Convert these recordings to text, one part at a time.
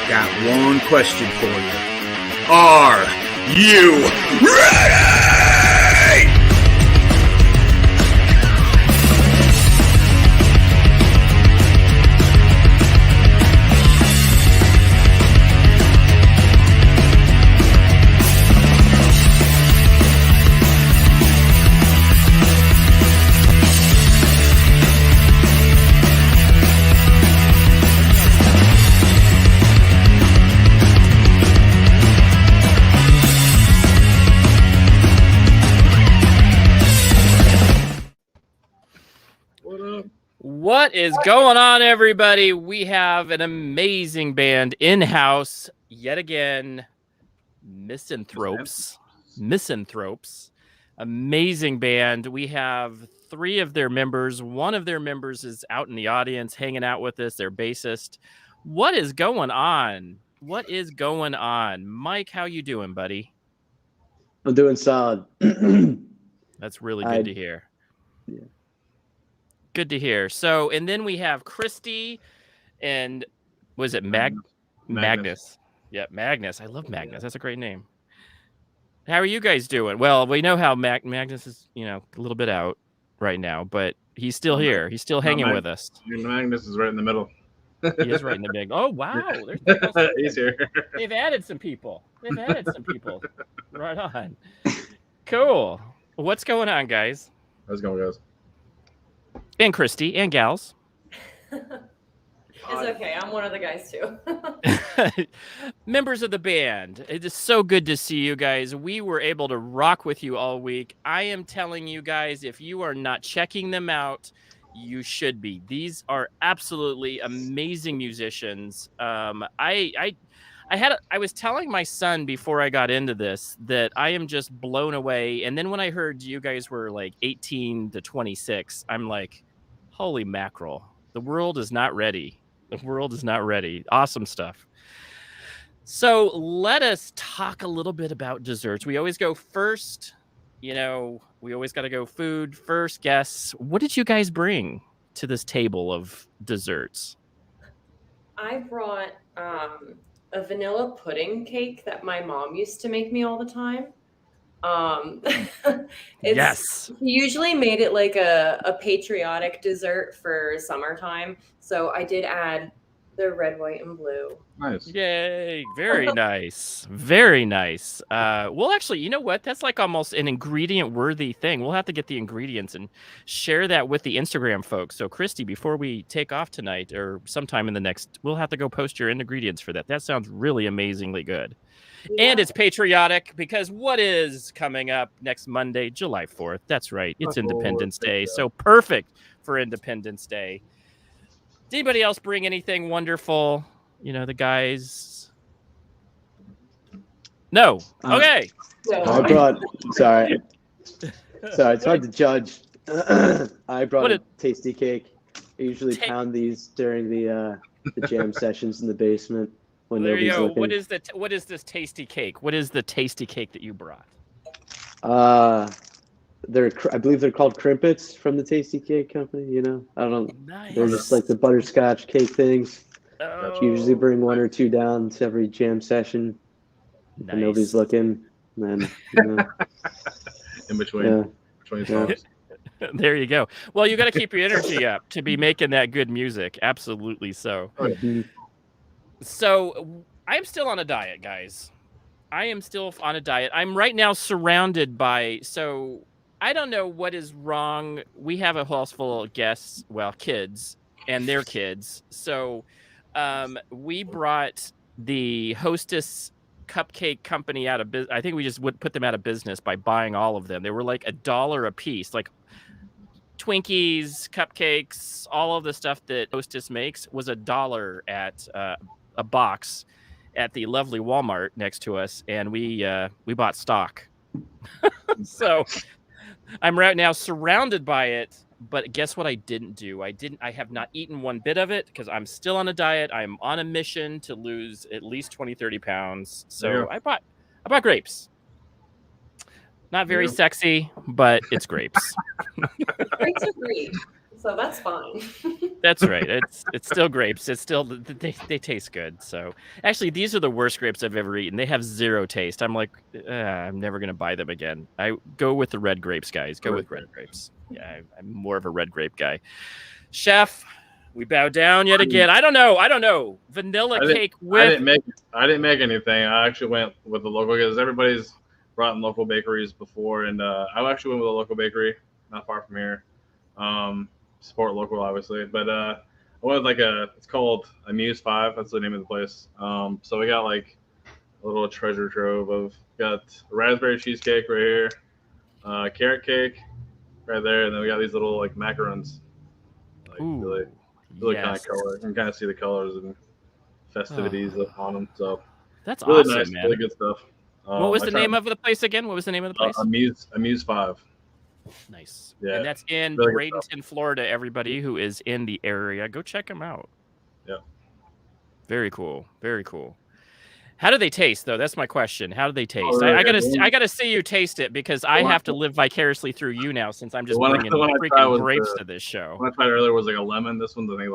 got one question for you. Are you ready? What is going on, everybody? We have an amazing band in-house yet again. Misanthropes. Amazing band. We have 3 of their members. One of their members is out in the audience hanging out with us, their bassist. What is going on? Mike, how you doing, buddy? I'm doing solid. That's really good to hear. Yeah. Good to hear. So, and then we have Christy and was it Magnus? Yeah, Magnus. I love Magnus. That's a great name. How are you guys doing? Well, we know how Magnus is, a little bit out right now, but he's still here. He's still hanging with us. Magnus is right in the middle. He is right in the middle. Oh, wow. He's here. They've added some people. Right on. Cool. What's going on, guys? How's it going, guys? And Christy and gals. It's okay. I'm one of the guys too. Members of the band. It is so good to see you guys. We were able to rock with you all week. I am telling you guys, if you are not checking them out, you should be. These are absolutely amazing musicians. I was telling my son before I got into this that I am just blown away. And then when I heard you guys were like 18 to 26, I'm like, holy mackerel. The world is not ready. Awesome stuff. So let us talk a little bit about desserts. We always go first. We always got to go food first. Guests. What did you guys bring to this table of desserts? I brought a vanilla pudding cake that my mom used to make me all the time. Yes. He usually made it like a patriotic dessert for summertime. So I did add the red, white, and blue. Nice. Yay. Very nice. Very nice. Well, actually, you know what? That's like almost an ingredient worthy thing. We'll have to get the ingredients and share that with the Instagram folks. So Christy, before we take off tonight or sometime in the next, we'll have to go post your ingredients for that. That sounds really amazingly good. Yeah. And it's patriotic because what is coming up next Monday, July 4th? That's right. It's Independence Day. So perfect for Independence Day. Did anybody else bring anything wonderful? The guys. No. Okay. I brought. Sorry, it's hard to judge. I brought a tasty cake. I usually pound these during the jam sessions in the basement. When there you go. Looking. What is this tasty cake? What is the tasty cake that you brought? I believe they're called crimpets from the Tasty Cake Company. I don't know. Nice. They're just like the butterscotch cake things. Oh. Usually bring 1 or 2 down to every jam session. Nice. And nobody's looking. And then, in between songs. There you go. Well, you got to keep your energy up to be making that good music. Absolutely so. Mm-hmm. So I'm still on a diet, guys. I'm right now surrounded by, so I don't know what is wrong. We have a house full of guests, kids and their kids. So we brought the Hostess Cupcake Company out of business. I think we just would put them out of business by buying all of them. They were like $1 a piece, like Twinkies, cupcakes, all of the stuff that Hostess makes was $1 at a box at the lovely Walmart next to us, and we bought stock. So I'm right now surrounded by it, but guess what I didn't do? I have not eaten one bit of it because I'm still on a diet. I'm on a mission to lose at least 20-30 pounds. So I bought grapes. Not very sexy, but it's grapes. Grapes are great. so that's fine. That's right. It's still grapes. It's still they taste good. So actually, these are the worst grapes I've ever eaten. They have zero taste. I'm like, I'm never gonna buy them again. I go with the red grapes, guys. Go with red grapes. Yeah, I'm more of a red grape guy. Chef, we bow down yet again. I don't know. Vanilla cake with. I didn't make anything. I actually went with the local because everybody's brought in local bakeries before, and I actually went with a local bakery not far from here. Support local, obviously, but I went with it's called Amuse 5. That's the name of the place. So we got like a little treasure trove of got raspberry cheesecake right here, carrot cake right there, and then we got these little like macarons. Like Ooh, really yes. kind of color. You can kind of see the colors and festivities on them. So that's really awesome, nice, man. really good stuff. What was the name of the place again? What was the name of the place? Amuse 5. Nice. Yeah, and that's in really Bradenton, Florida. Everybody who is in the area, go check them out. Yeah. Very cool. Very cool. How do they taste, though? That's my question. How do they taste? Oh, really? I gotta see you taste it because I have to live vicariously through you now since I'm just The one bringing I tried freaking was grapes to this show. What I tried earlier was like a lemon. This one's I think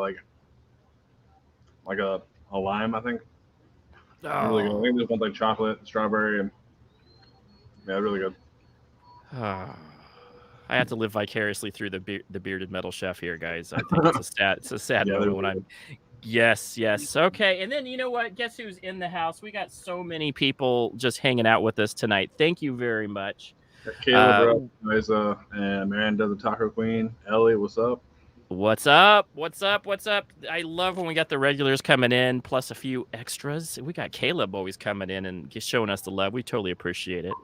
like a lime. I think. Oh. Really good. I think this one's like chocolate, strawberry, and yeah, really good. I have to live vicariously through the bearded metal chef here, guys. I think it's a sad moment when I'm. Yes. Okay, and then you know what? Guess who's in the house? We got so many people just hanging out with us tonight. Thank you very much. Caleb, Liza, and Miranda, the Taco Queen. Ellie, what's up? What's up? I love when we got the regulars coming in, plus a few extras. We got Caleb always coming in and just showing us the love. We totally appreciate it.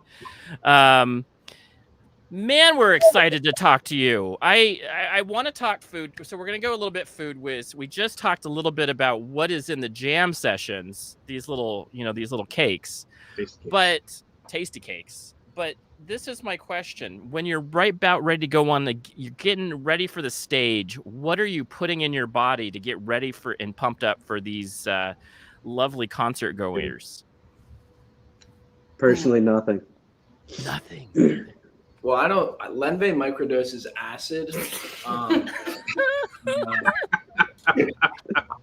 Man, we're excited to talk to you. I want to talk food, so we're going to go a little bit food whiz. We just talked a little bit about what is in the jam sessions, these little cakes, tasty cakes. But this is my question. When you're about ready to go on you're getting ready for the stage, what are you putting in your body to get ready for and pumped up for these lovely concert goers? Personally, nothing. Nothing. Well, I don't. Lenve microdoses acid.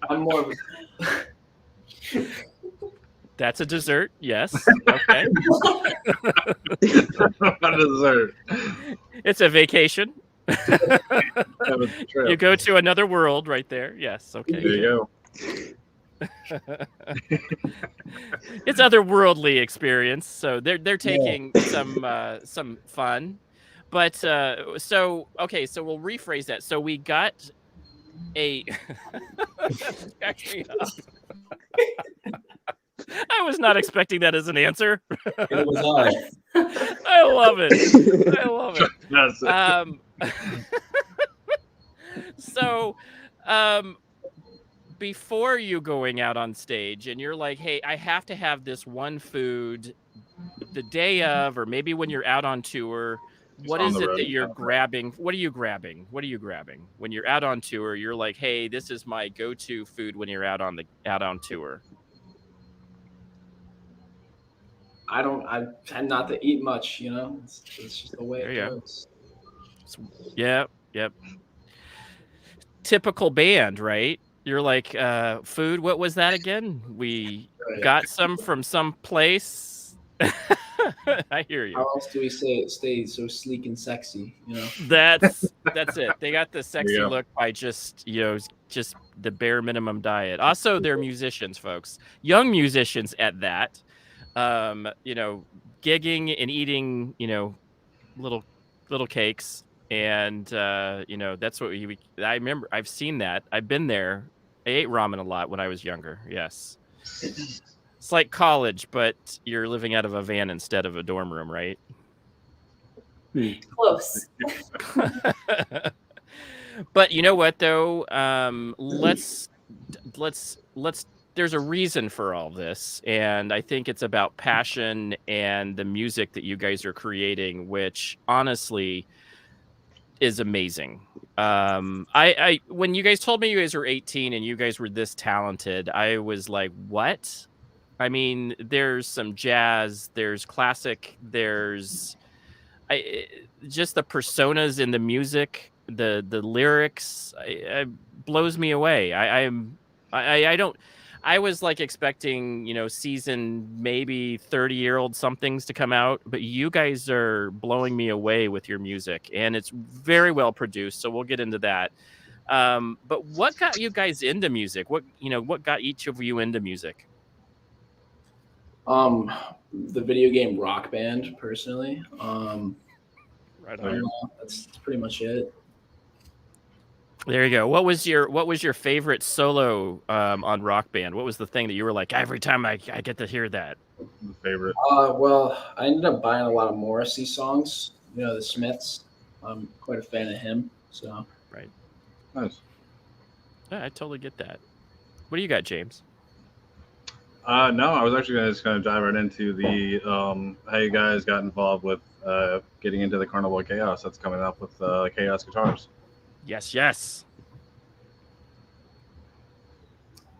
I'm more of a... That's a dessert. Yes. Okay. A dessert. It's a vacation. You go to another world right there. Yes. Okay. There you go. It's otherworldly experience, so they're taking some fun, but so we'll rephrase that. So we got a. I was not expecting that as an answer. It was I love it. So, before you going out on stage and you're like, hey, I have to have this one food the day of, or maybe when you're out on tour, what is it that you're grabbing? What are you grabbing? When you're out on tour, you're like, hey, this is my go-to food when you're out on tour. I tend not to eat much, you know. It's just the way it goes. Yep. Typical band, right? You're like, food, what was that again? We got some from some place. I hear you. How else do we stay so sleek and sexy, you know? That's it. They got the sexy look by just the bare minimum diet. Also, they're musicians, folks. Young musicians at that. Gigging and eating, little cakes. And, that's what I remember. I've seen that. I've been there. I ate ramen a lot when I was younger. Yes. It's like college, but you're living out of a van instead of a dorm room, right? Close. But you know what, though? Let's there's a reason for all this, and I think it's about passion and the music that you guys are creating, which honestly is amazing. I when you guys told me you guys were 18 and you guys were this talented, I was like, what? I mean, there's some jazz, there's classic, there's just the personas in the music the lyrics blows me away. I don't. I was like expecting, seasoned, maybe 30-year-old somethings to come out, but you guys are blowing me away with your music, and it's very well produced. So we'll get into that. But what got you guys into music? What got each of you into music? The video game Rock Band, personally. Right I don't know, that's pretty much it. There you go. What was your favorite solo on Rock Band? What was the thing that you were like, every time I get to hear that? The favorite. Well, I ended up buying a lot of Morrissey songs. The Smiths. I'm quite a fan of him. So Right. Nice. Yeah, I totally get that. What do you got, James? No, I was actually going to just kind of dive right into the how you guys got involved with getting into the Carnival of Chaos that's coming up with Chaos Guitars. Yes.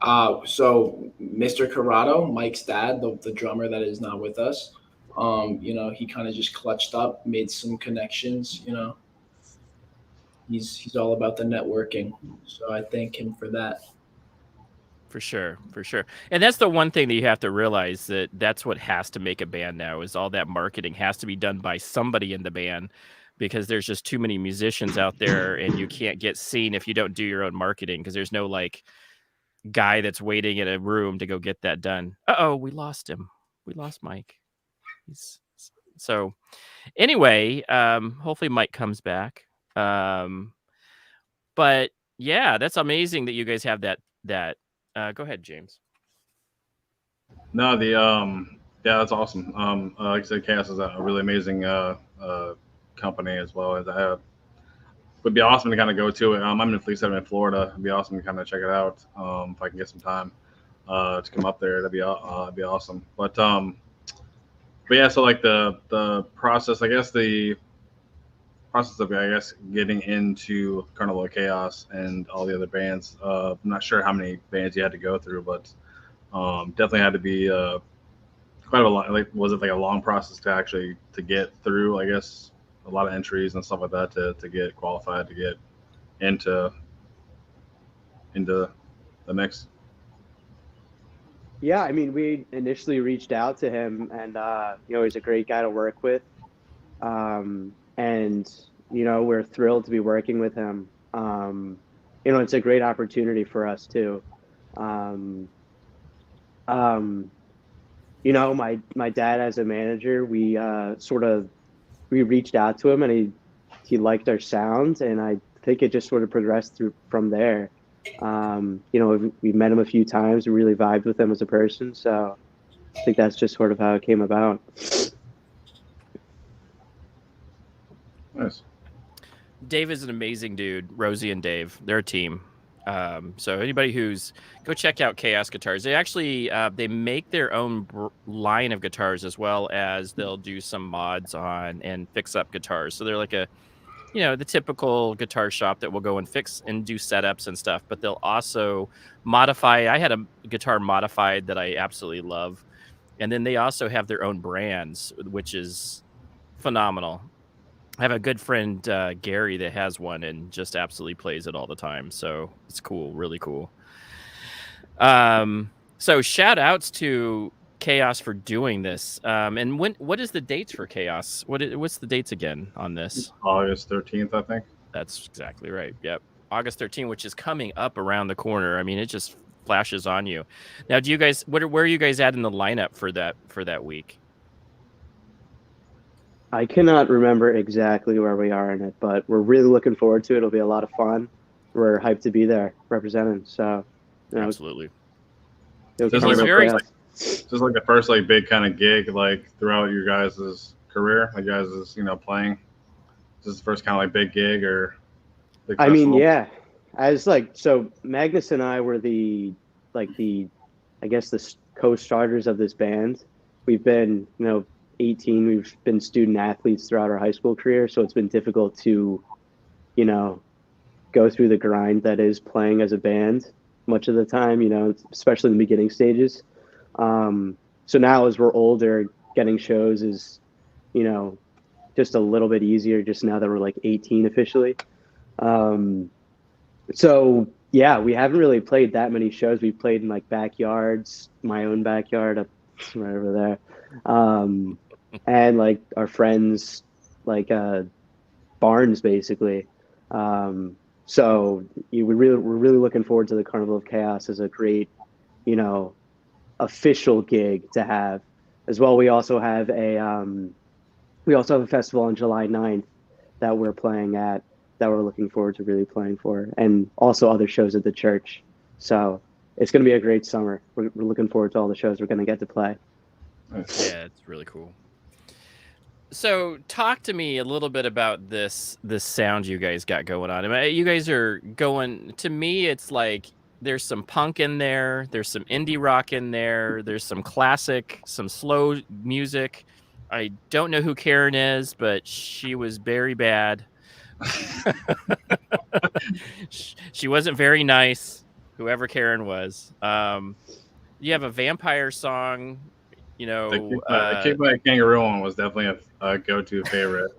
So Mr. Corrado, Mike's dad, the drummer that is not with us, he kind of just clutched up, made some connections. He's all about the networking, so I thank him for that. For sure. And that's the one thing that you have to realize, that's what has to make a band now, is all that marketing has to be done by somebody in the band, because there's just too many musicians out there, and you can't get seen if you don't do your own marketing, because there's no like guy that's waiting in a room to go get that done. We lost him. We lost Mike. So anyway, hopefully Mike comes back. But yeah, that's amazing that you guys have that. Go ahead, James. No, yeah, that's awesome. Like I said, Chaos is a really amazing company, as well as would be awesome to kind of go to it. I'm in Fleet 7 in Florida. It'd be awesome to kind of check it out. If I can get some time to come up there, that'd be awesome. But yeah, so like the process, I guess the process of getting into Carnival of Chaos and all the other bands. I'm not sure how many bands you had to go through, but definitely had to be quite a lot. Like, was it like a long process to get through? I guess a lot of entries and stuff like that to get qualified to get into the mix. Yeah, I mean, we initially reached out to him, and he's a great guy to work with, and we're thrilled to be working with him. It's a great opportunity for us too. My dad as a manager, we reached out to him, and he liked our sound, and I think it just sort of progressed from there. We met him a few times. We really vibed with him as a person, so I think that's just sort of how it came about. Nice. Dave is an amazing dude. Rosie and Dave, they're a team. So anybody go check out Chaos Guitars. They actually they make their own line of guitars, as well as they'll do some mods on and fix up guitars. So they're like the typical guitar shop that will go and fix and do setups and stuff, but they'll also modify. I had a guitar modified that I absolutely love. And then they also have their own brands, which is phenomenal. I have a good friend, Gary, that has one and just absolutely plays it all the time. So it's cool, really cool. So shout outs to Chaos for doing this. And what is the dates for Chaos? What's the dates again on this? August 13th, I think. That's exactly right. Yep. August 13th, which is coming up around the corner. I mean, it just flashes on you. Now, do you guys, where are you guys at in the lineup for that week? I cannot remember exactly where we are in it, but we're really looking forward to it. It'll be a lot of fun. We're hyped to be there representing. So, absolutely. Just like the first big kind of gig throughout your guys' career, guys' playing. Is this the first kind of big gig or big festival? I mean, yeah. So Magnus and I were the co-starters of this band. We've been 18. We've been student athletes throughout our high school career, so it's been difficult to go through the grind that is playing as a band much of the time, especially in the beginning stages. So now as we're older, getting shows is just a little bit easier, just now that we're 18 officially. So yeah, we haven't really played that many shows. We've played in like backyards, my own backyard up right over there, and like our friends like barns basically. So we're really looking forward to the Carnival of Chaos as a great, official gig to have. As well, we also have a festival on July 9th that we're playing at that we're looking forward to really playing for, and also other shows at the church. So it's going to be a great summer. We're looking forward to all the shows we're going to get to play. Yeah, it's really cool. So talk to me a little bit about this sound you guys got going on. I mean, you guys are going, to me, it's like there's some punk in there, there's some indie rock in there, there's some classic, some slow music. I don't know who Karen is, but she was very bad. She wasn't very nice, whoever Karen was. You have a vampire song, the Kick by a Kangaroo one was definitely a go-to favorite.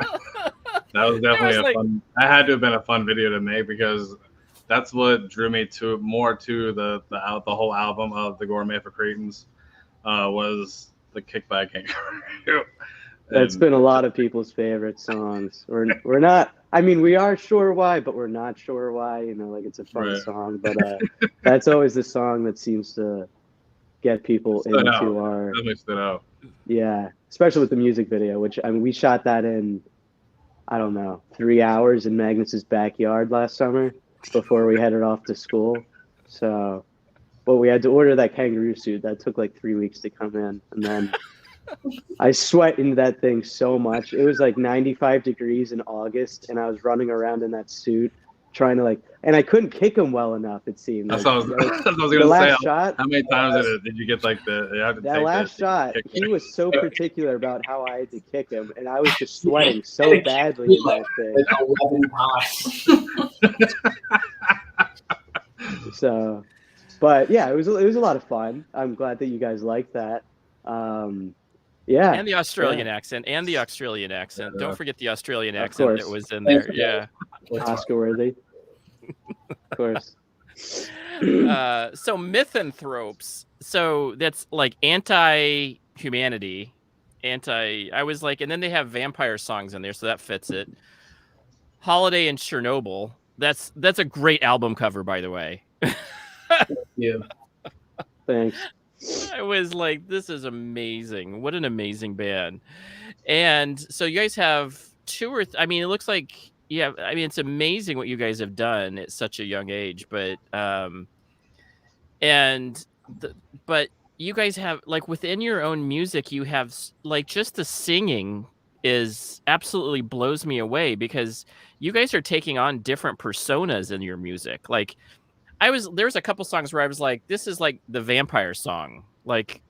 That was definitely fun. That had to have been a fun video to make because that's what drew me to the whole album of the Gourmet for Cretans was the Kick by a Kangaroo. That's been a lot of people's favorite songs. We're not. I mean, we are sure why, but we're not sure why. Like it's a fun song, but that's always the song that seems to get people into our. Definitely stood out. Yeah, especially with the music video, which we shot that in, I don't know, 3 hours in Magnus's backyard last summer before we headed off to school. So, but we had to order that kangaroo suit. That took like 3 weeks to come in, and then. I sweat into that thing so much. It was like 95 degrees in August, and I was running around in that suit trying to and I couldn't kick him well enough, it seemed. That's what I was going to say. How many times did you get that last shot, he was so particular about how I had to kick him, and I was just sweating so badly in that thing. So, but yeah, it was a lot of fun. I'm glad that you guys liked that. Yeah, and the Australian accent, Don't forget the Australian accent that was in there. Yeah, Oscar worthy. Of course. So Misanthropes. So that's like anti-humanity, I was like, and then they have vampire songs in there, so that fits it. Holiday in Chernobyl. That's a great album cover, by the way. Yeah. Thanks. I was like, this is amazing. What an amazing band. And so you guys have it looks like, yeah, I mean, it's amazing what you guys have done at such a young age, but, but you guys have, like, within your own music, you have, like, just the singing is absolutely blows me away because you guys are taking on different personas in your music. Like, there's a couple songs where I was like, this is like the vampire song. Like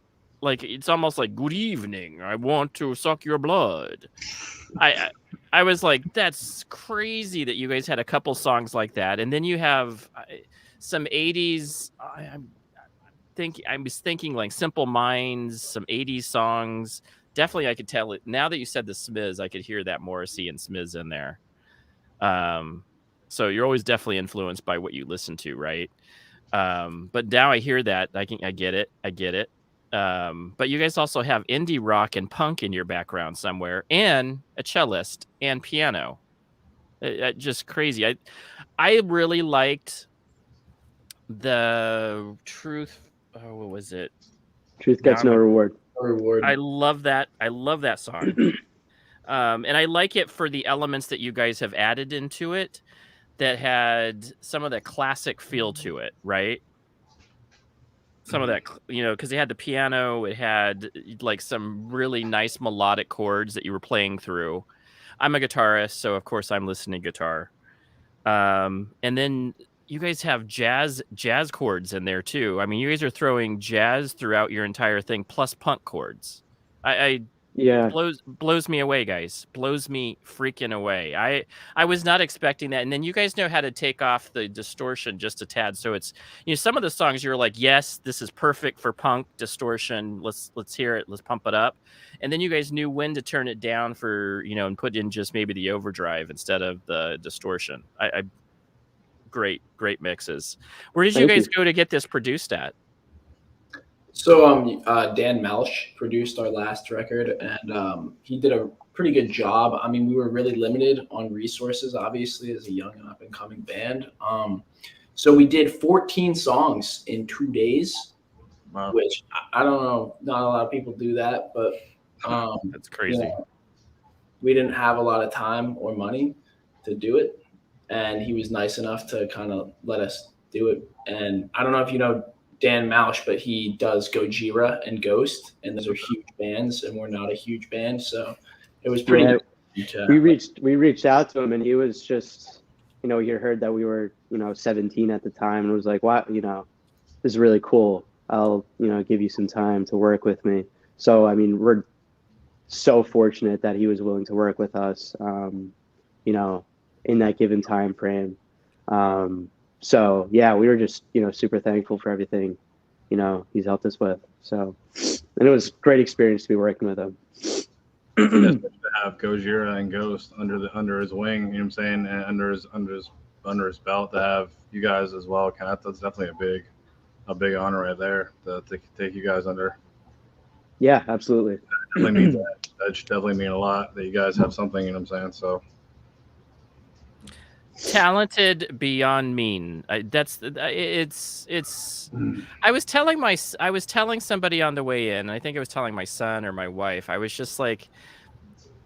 it's almost like, good evening, I want to suck your blood. I was like, that's crazy that you guys had a couple songs like that. And then you have some 80s, I was thinking like Simple Minds, some 80s songs. Definitely I could tell it. Now that you said the Smiz, I could hear that Morrissey and Smiz in there. So you're always definitely influenced by what you listen to, right? But now I hear that, I get it. But you guys also have indie rock and punk in your background somewhere, and a cellist and piano. Just crazy. I really liked the Truth. Oh, what was it? Truth Gets No Reward. I love that. I love that song. And I like it for the elements that you guys have added into it that had some of that classic feel to it, right? Some of that, because they had the piano, it had like some really nice melodic chords that you were playing through. I'm a guitarist, so of course I'm listening to guitar. And then you guys have jazz chords in there too. I mean, you guys are throwing jazz throughout your entire thing, plus punk chords. I Yeah. blows me away, guys. Blows me freaking away. I was not expecting that. And then you guys know how to take off the distortion just a tad. So it's, some of the songs you're like, yes, this is perfect for punk distortion. Let's hear it. Let's pump it up. And then you guys knew when to turn it down for, and put in just maybe the overdrive instead of the distortion. I great mixes. Where did you Thank guys you. go to get this produced at? So Dan Melch produced our last record, and he did a pretty good job. I mean, we were really limited on resources, obviously, as a young and up and coming band. So we did 14 songs in 2 days, Wow. which I don't know, not a lot of people do that, but That's crazy. We didn't have a lot of time or money to do it, and he was nice enough to kind of let us do it. And I don't know if you know Dan Mausch, but he does Gojira and Ghost, and those are huge bands, and we're not a huge band, so it was pretty. Yeah, we reached out to him, and he was just, he heard that we were 17 at the time, and was like, wow, this is really cool. I'll give you some time to work with me. So I mean, we're so fortunate that he was willing to work with us, in that given time frame. So yeah, we were just, super thankful for everything, he's helped us with. So, and it was a great experience to be working with him. To have Gojira and Ghost under his wing, you know what I'm saying, and under his belt, to have you guys as well, that's definitely a big honor right there to take you guys under. Yeah, absolutely. That should definitely mean a lot that you guys have something, you know what I'm saying? So talented beyond mean. It's. I was telling somebody on the way in. I think I was telling my son or my wife. I was just like,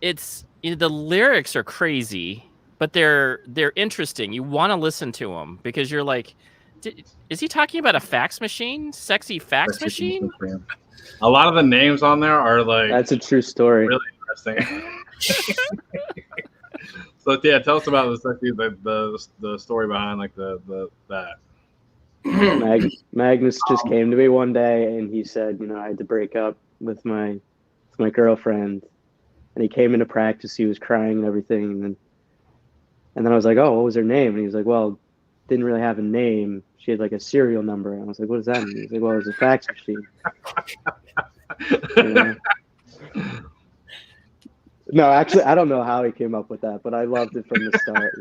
it's the lyrics are crazy, but they're interesting. You want to listen to them because you're like, is he talking about a fax machine? Sexy fax machine? A lot of the names on there are like, that's a true story. Really interesting. So yeah, tell us about the story behind like that. Magnus just came to me one day and he said, I had to break up with my girlfriend, and he came into practice. He was crying and everything, and then I was like, oh, what was her name? And he was like, well, didn't really have a name. She had like a serial number. And I was like, what does that mean? He's like, well, it was a fax machine. No, actually, I don't know how he came up with that, but I loved it from the start.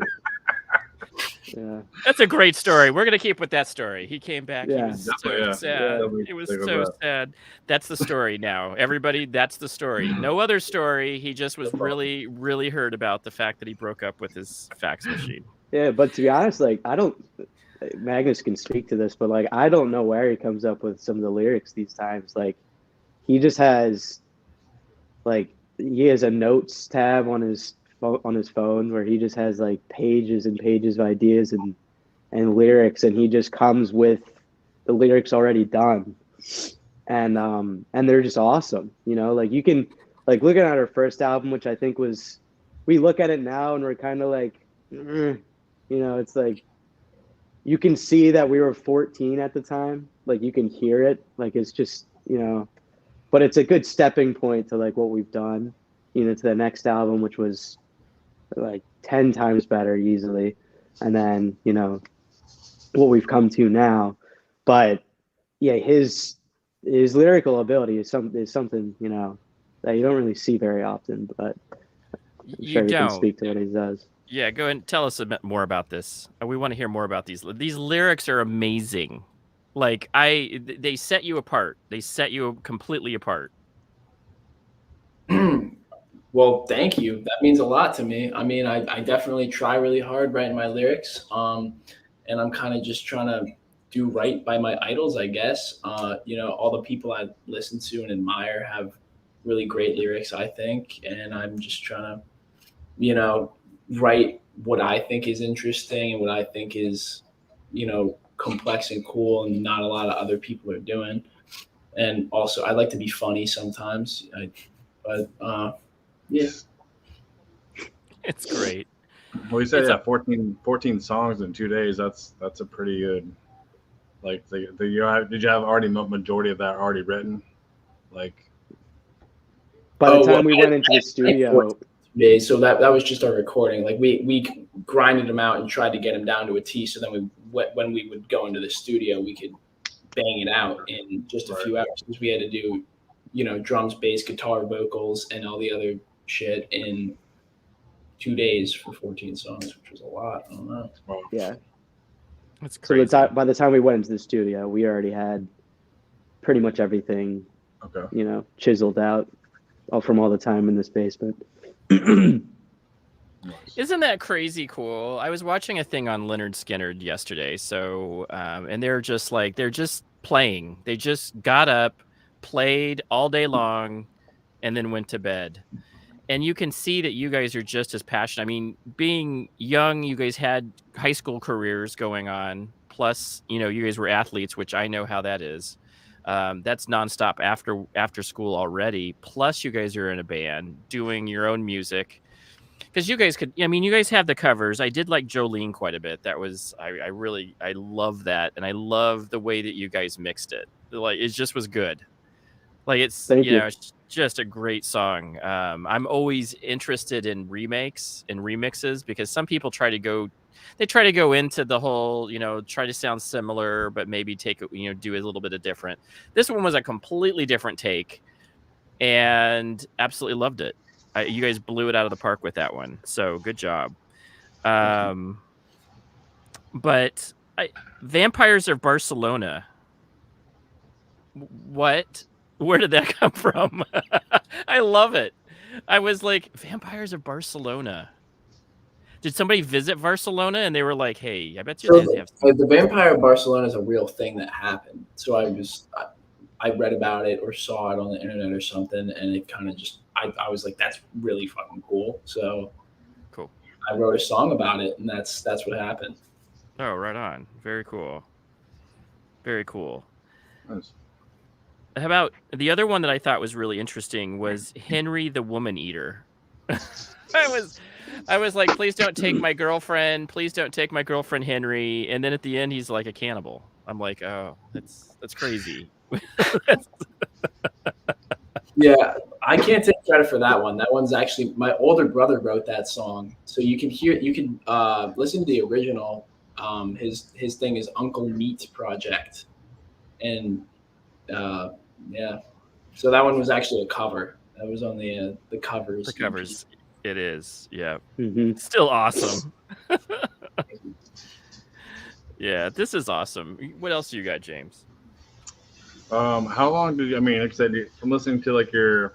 Yeah, that's a great story. We're gonna keep with that story. He came back. Yeah. He was so sad. It was so sad. That's the story now. Everybody, that's the story. No other story. He just was really, really hurt about the fact that he broke up with his fax machine. Yeah, but to be honest, like Magnus can speak to this, but like I don't know where he comes up with some of the lyrics these times. Like he just has, he has a notes tab on his phone where he just has like pages and pages of ideas and lyrics, and he just comes with the lyrics already done, and they're just awesome. Like you can looking at our first album, which I think was, we look at it now and we're kind of like, it's like you can see that we were 14 at the time. Like you can hear it. Like it's just but it's a good stepping point to like what we've done, to the next album, which was like 10 times better easily, and then what we've come to now. But yeah, his lyrical ability is something that you don't really see very often, but I'm sure he can speak to what he does. Yeah, go ahead and tell us a bit more about this. We want to hear more about these lyrics. Are amazing. Like they set you apart. They set you completely apart. Well, thank you. That means a lot to me. I mean, I definitely try really hard writing my lyrics, and I'm kind of just trying to do right by my idols, I guess. All the people I listen to and admire have really great lyrics, I think, and I'm just trying to, write what I think is interesting and what I think is, complex and cool, and not a lot of other people are doing. And also, I like to be funny sometimes, yeah. It's great. Well, you said 14 songs in 2 days. That's a pretty good. Like, did you have already majority of that already written? Like, By the time we went into the studio, days, so that was just our recording. Like we grinded them out and tried to get them down to a T. So then when we would go into the studio, we could bang it out in just a few hours, because we had to do, drums, bass, guitar, vocals, and all the other shit in 2 days for 14 songs, which was a lot. I don't know. Yeah. That's crazy. So by the time we went into the studio, we already had pretty much everything, chiseled out from all the time in this basement. Isn't that crazy cool? I was watching a thing on Leonard Skinner yesterday. So, and they're just playing. They just got up, played all day long, and then went to bed. And you can see that you guys are just as passionate. I mean, being young, you guys had high school careers going on. Plus, you guys were athletes, which I know how that is. That's nonstop after school already. Plus, you guys are in a band doing your own music. Because you guys you guys have the covers. I did like Jolene quite a bit. That was, I love that. And I love the way that you guys mixed it. Like, it just was good. Like, it's, it's just a great song. I'm always interested in remakes and remixes, because some people try to go into the whole, try to sound similar, but maybe do a little bit of different. This one was a completely different take, and absolutely loved it. You guys blew it out of the park with that one. So good job. But Vampires of Barcelona. What? Where did that come from? I love it. I was like, Vampires of Barcelona. Did somebody visit Barcelona and they were like, hey, I bet you guys have some... The Vampire of Barcelona is a real thing that happened. So I read about it or saw it on the internet or something, and it kind of just, I was like, that's really fucking cool. So cool. I wrote a song about it, and that's what happened. Oh, right on. Very cool. Very cool. Nice. How about the other one that I thought was really interesting was Henry the Woman Eater. I was like, please don't take my girlfriend. Please don't take my girlfriend, Henry. And then at the end, he's like a cannibal. I'm like, oh, that's crazy. Yeah, I can't take credit for that one. That one's actually, my older brother wrote that song. So you can listen to the original. His thing is Uncle Meat Project. And yeah, so that one was actually a cover. That was on the covers. The covers. It is. Yeah. Mm-hmm. Still awesome. Yeah, this is awesome. What else do you got, James? How long did you, like I said, from listening to like your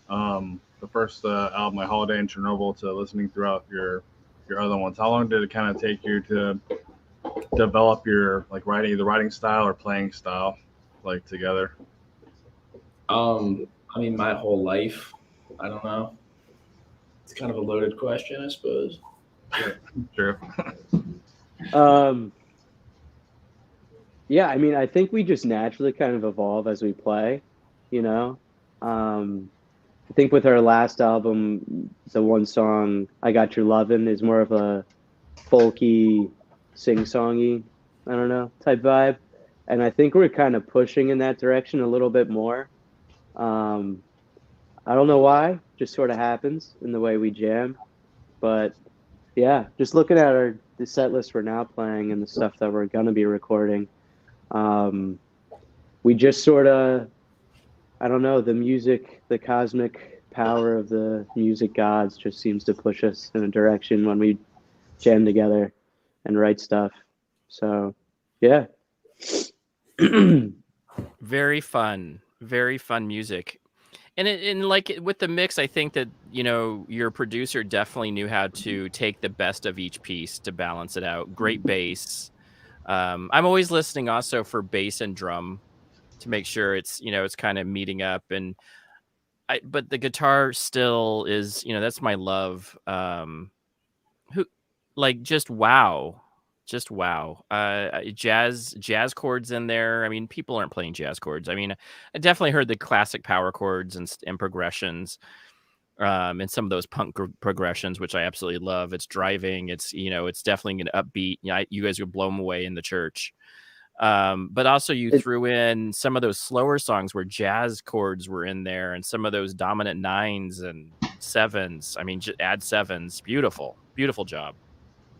the first album, like Holiday in Chernobyl, to listening throughout your other ones, how long did it kind of take you to develop your like writing style or playing style like together? My whole life. I don't know. It's kind of a loaded question, I suppose. True. Yeah, I think we just naturally kind of evolve as we play, I think with our last album, the one song, I Got Your Lovin', is more of a folky, sing-songy, I don't know, type vibe. And I think we're kind of pushing in that direction a little bit more. I don't know why, just sort of happens in the way we jam. But yeah, just looking at the set list we're now playing and the stuff that we're going to be recording, we just sort of, I don't know, the music, the cosmic power of the music gods just seems to push us in a direction when we jam together and write stuff. So, yeah. Very fun music. And like with the mix, I think that, your producer definitely knew how to take the best of each piece to balance it out. Great bass. I'm always listening also for bass and drum to make sure it's, it's kind of meeting up. But the guitar still is, that's my love. Just wow. Jazz chords in there. People aren't playing jazz chords. I definitely heard the classic power chords and progressions, and some of those punk progressions, which I absolutely love. It's driving. It's, it's definitely an upbeat. You guys will blow them away in the church. But also you threw in some of those slower songs where jazz chords were in there, and some of those dominant 9s and 7s. I mean, add 7s. Beautiful, beautiful job.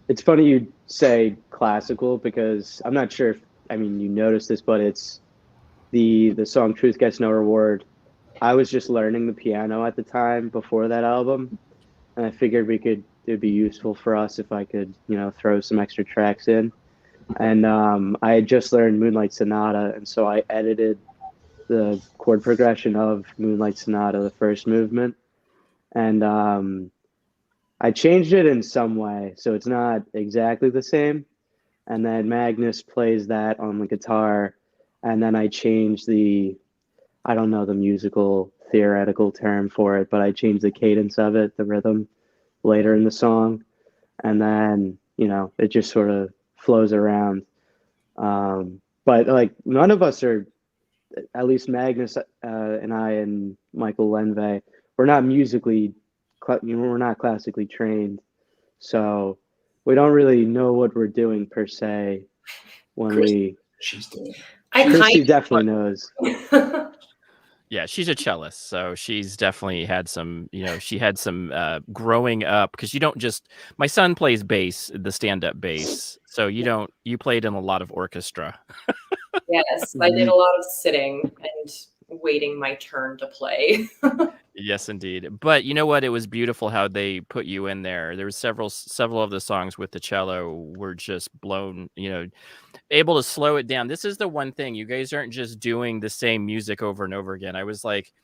It's funny you say classical, because I'm not sure if, I mean, you noticed this, but it's the song Truth Gets No Reward. I was just learning the piano at the time before that album, and I figured it'd be useful for us if I could, throw some extra tracks in. And I had just learned Moonlight Sonata, and so I edited the chord progression of Moonlight Sonata, the first movement, and I changed it in some way, so it's not exactly the same. And then Magnus plays that on the guitar, and then I changed I don't know the musical theoretical term for it, but I changed the cadence of it, the rhythm, later in the song, and then it just sort of flows around. But like none of us are, at least Magnus and I and Michael Lenve, we're not we're not classically trained, so we don't really know what we're doing per se when she's doing. Christy definitely knows. Yeah, she's a cellist, so she's definitely had some, she had some growing up, because you don't just, my son plays bass, the stand-up bass, so you played in a lot of orchestra. Yes, I did a lot of sitting and waiting my turn to play. Yes, indeed. But you know what? It was beautiful how they put you in there. There were several of the songs with the cello were just blown, able to slow it down. This is the one thing. You guys aren't just doing the same music over and over again. I was like,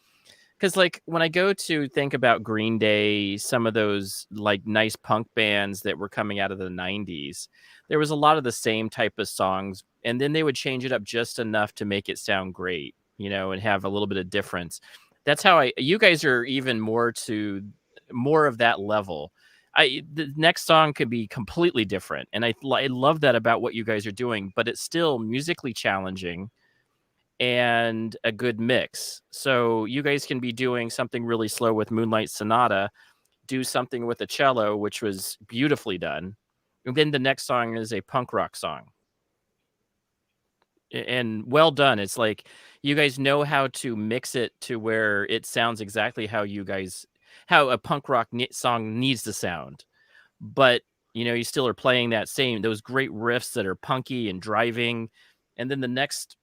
because like when I go to think about Green Day, some of those like nice punk bands that were coming out of the 90s, there was a lot of the same type of songs, and then they would change it up just enough to make it sound great, and have a little bit of difference. That's how you guys are even more of that level. The next song could be completely different, and I love that about what you guys are doing, but it's still musically challenging and a good mix. So you guys can be doing something really slow with Moonlight Sonata, do something with a cello, which was beautifully done, and then the next song is a punk rock song. And well done. It's like you guys know how to mix it to where it sounds exactly how a punk rock song needs to sound. But, you still are playing those great riffs that are punky and driving. And then the next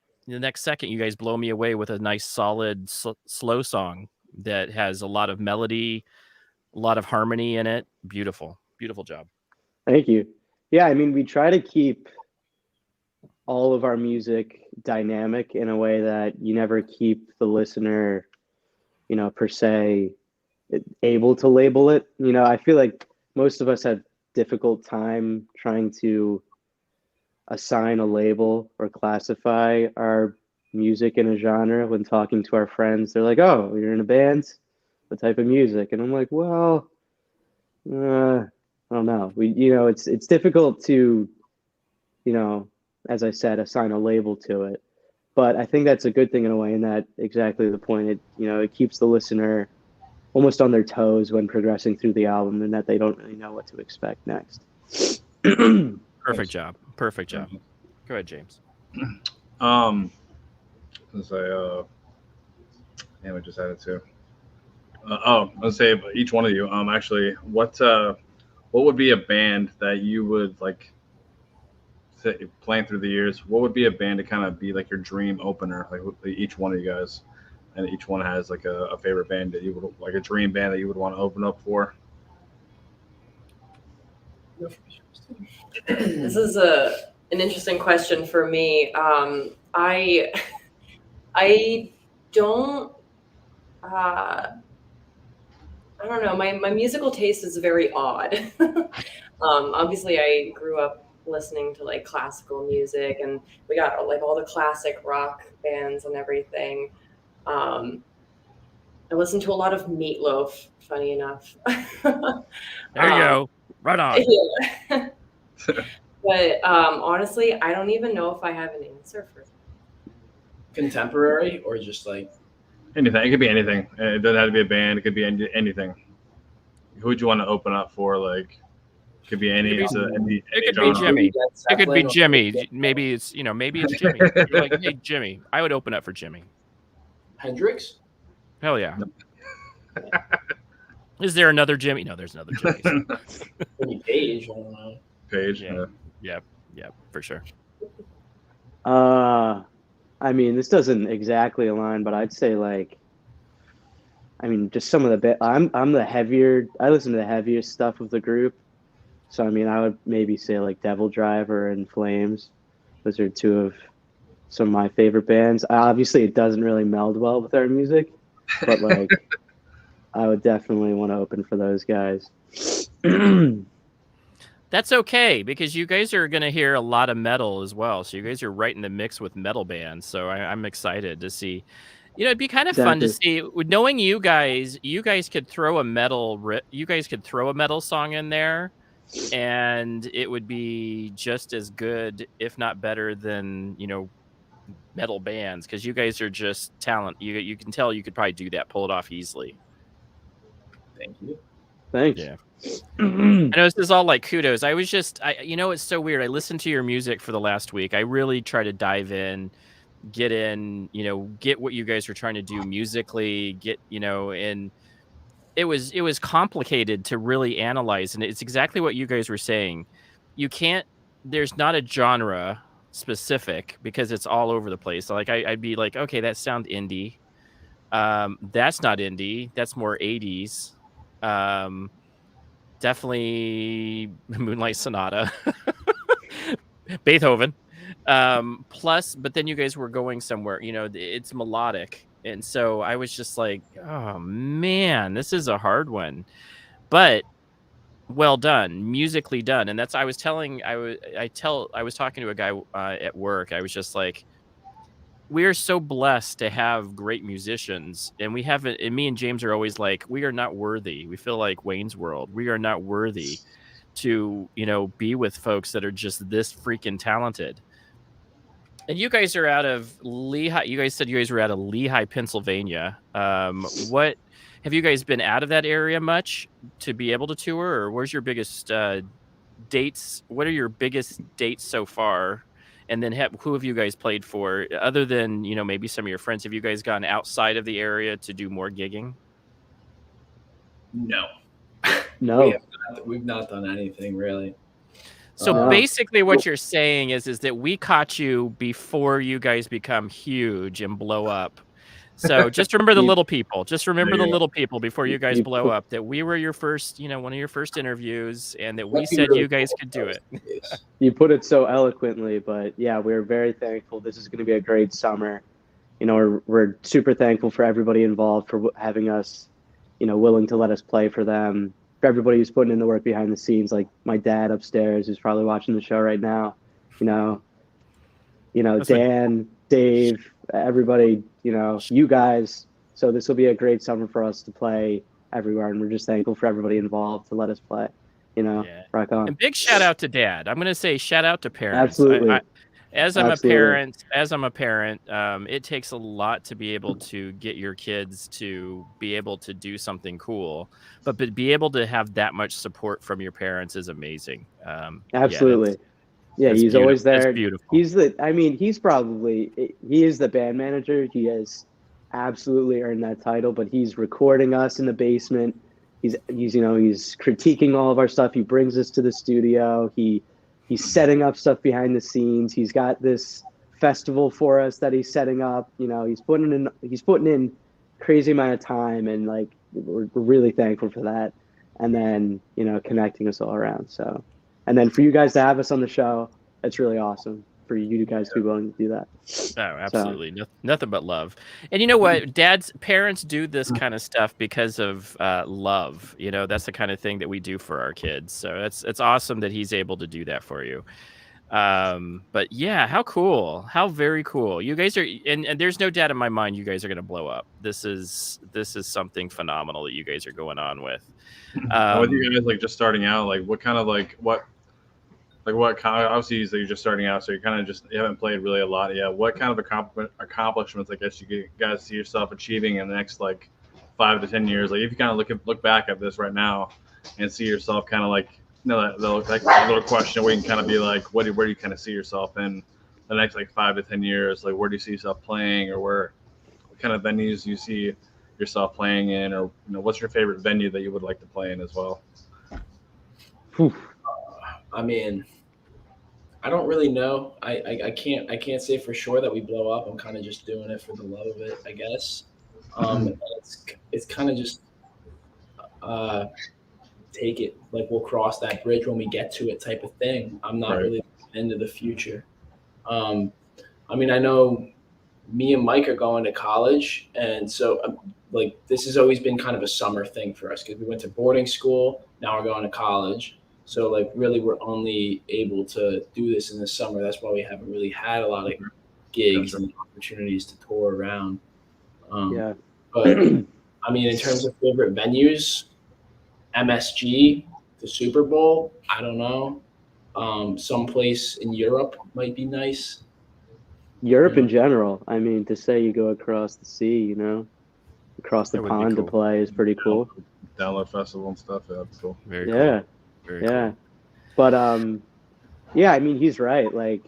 second, you guys blow me away with a nice, solid, slow song that has a lot of melody, a lot of harmony in it. Beautiful, beautiful job. Thank you. Yeah, I mean, we try to keep all of our music dynamic in a way that you never keep the listener, per se, able to label it. I feel like most of us have difficult time trying to assign a label or classify our music in a genre when talking to our friends. They're like, "Oh, you're in a band? What type of music?" And I'm like, "Well, I don't know. It's difficult to, as I said, assign a label to it. But I think that's a good thing in a way, in that exactly the point. It keeps the listener almost on their toes when progressing through the album, and that they don't really know what to expect next." Perfect job. Perfect job. Go ahead, James. I just had it too. Let's say each one of you. Actually, what would be a band that you would like? Playing through the years, what would be a band to kind of be like your dream opener, like each one of you guys, and each one has like a favorite band that you would, like a dream band that you would want to open up for? This is an interesting question for me. I don't I don't know. My musical taste is very odd. Obviously, I grew up listening to like classical music, and we got like all the classic rock bands and everything. I listened to a lot of Meatloaf, funny enough. There you go. Right on. Yeah. But honestly, I don't even know if I have an answer for that. Contemporary or just like anything? It could be anything. It doesn't have to be a band. It could be anything. Who would you want to open up for? Like, Could be any. It's any It could genre. be Jimmy. Led It could be Zeppelin or- Jimmy. Maybe it's maybe it's Jimmy. You're like, hey Jimmy, I would open up for Jimmy. Hendrix. Hell yeah. Is there another Jimmy? No, there's another Jimmy. Jimmy Page. I don't know. Page. Yeah, for sure. I mean, this doesn't exactly align, but I'd say like, I mean, just some of the I'm the heavier. I listen to the heaviest stuff of the group, so I mean, I would maybe say like Devil Driver and Flames. Those are two of some of my favorite bands. Obviously, it doesn't really meld well with our music, but like, I would definitely want to open for those guys. That's okay because you guys are going to hear a lot of metal as well. So you guys are right in the mix with metal bands. So I'm excited to see. It'd be kind of fun to see. Knowing you guys could throw a metal song in there, and it would be just as good, if not better, than metal bands because you guys are just talent. You can tell you could probably do that, pull it off easily. Thank you. Thanks. Yeah. I know this is all like kudos. I was just, it's so weird. I listened to your music for the last week. I really try to dive in, get what you guys are trying to do musically, and it was complicated to really analyze. And it's exactly what you guys were saying. There's not a genre specific because it's all over the place. Like I'd be like, okay, that sounds indie. That's not indie. That's more 80s. Definitely Moonlight Sonata, Beethoven. But then you guys were going somewhere, it's melodic. And so I was just like, oh man, this is a hard one, but well done, musically done. And that's, I was talking to a guy at work. I was just like, we are so blessed to have great musicians, and we haven't. And me and James are always like, we are not worthy. We feel like Wayne's World. We are not worthy to, be with folks that are just this freaking talented. And you guys are out of Lehigh. You guys said you guys were out of Lehigh, Pennsylvania. What have you guys been out of that area much to be able to tour, or where's your biggest dates? What are your biggest dates so far? And then who have you guys played for other than, maybe some of your friends? Have you guys gone outside of the area to do more gigging? No. We've not done anything really. So basically what you're saying is that we caught you before you guys become huge and blow up. So just remember the little people. Just remember the little people before you guys blow up. That we were your first, one of your first interviews, and that we said you guys could do it. You put it so eloquently, but yeah, we're very thankful. This is going to be a great summer. We're super thankful for everybody involved for having us, willing to let us play for them. For everybody who's putting in the work behind the scenes, like my dad upstairs who's probably watching the show right now. Dan, Dave, everybody, you guys. So this will be a great summer for us to play everywhere, and we're just thankful for everybody involved to let us play. Rock on. And big shout out to Dad. I'm going to say shout out to parents. Absolutely. As I'm a parent, it takes a lot to be able to get your kids to be able to do something cool, but be able to have that much support from your parents is amazing. Absolutely. Yeah, he's beautiful. always there. That's beautiful. He is the band manager. He has absolutely earned that title, but he's recording us in the basement. He's critiquing all of our stuff. He brings us to the studio. He's setting up stuff behind the scenes. He's got this festival for us that he's setting up. He's putting in crazy amount of time, and like we're really thankful for that. And then connecting us all around. So. And then for you guys to have us on the show, it's really awesome for you guys to be willing to do that. Oh, absolutely. So. Nothing but love. And you know what? Parents do this kind of stuff because of love. That's the kind of thing that we do for our kids. So it's awesome that he's able to do that for you. But yeah, how cool. How very cool. You guys are, and there's no doubt in my mind you guys are going to blow up. This is something phenomenal that you guys are going on with. With you guys just starting out, what kind of obviously you're just starting out, so you haven't played really a lot yet. What kind of accomplishments I guess you guys see yourself achieving in the next 5 to 10 years? If you kind of look back at this right now and see yourself that little question where you can kind of be like, where do you kind of see yourself in the next like 5 to 10 years? Like, where do you see yourself playing, or what kind of venues do you see yourself playing in, or what's your favorite venue that you would like to play in as well? I mean, I don't really know. I can't say for sure that we blow up. I'm kind of just doing it for the love of it, I guess. It's kind of just take it like we'll cross that bridge when we get to it type of thing. I'm not really into the future. I mean, I know me and Mike are going to college, and so like this has always been kind of a summer thing for us because we went to boarding school. Now we're going to college. So like really we're only able to do this in the summer. That's why we haven't really had a lot of gigs and opportunities to tour around. But I mean, in terms of favorite venues, MSG, the Super Bowl, I don't know. Someplace in Europe might be nice. Europe in general. I mean, to say you go across the sea, across the pond to play is pretty cool. Download festival and stuff. Yeah, that's cool. Very cool. Very cool. But yeah, I mean, he's right. Like,